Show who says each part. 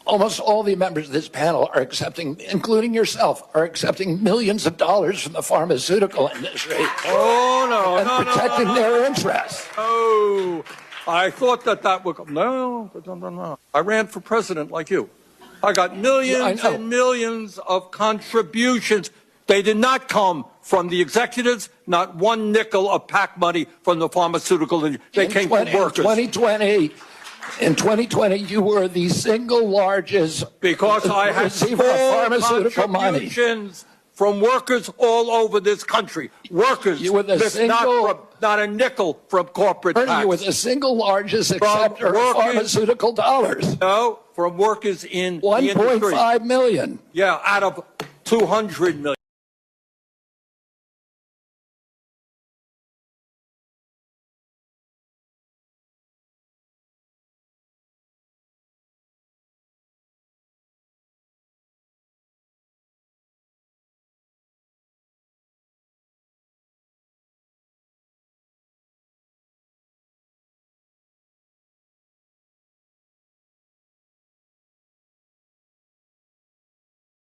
Speaker 1: almost all the members of this panel are accepting, including yourself, are accepting millions of dollars from the pharmaceutical industry.
Speaker 2: Oh, no,
Speaker 1: and
Speaker 2: no,
Speaker 1: protecting
Speaker 2: no, no,
Speaker 1: their interests.
Speaker 2: Oh, I thought that would come. No. I ran for president like you. I got millions and millions of contributions. They did not come from the executives, not one nickel of PAC money from the pharmaceutical industry. They came from workers.
Speaker 1: In 2020, you were the single largest
Speaker 2: because I had
Speaker 1: receiver of pharmaceutical
Speaker 2: contributions from workers all over this country. Workers,
Speaker 1: you were the
Speaker 2: not a nickel from corporate tax.
Speaker 1: You were the single largest acceptor of pharmaceutical dollars.
Speaker 2: No, from workers in
Speaker 1: 1.5 million.
Speaker 2: Yeah, out of 200 million.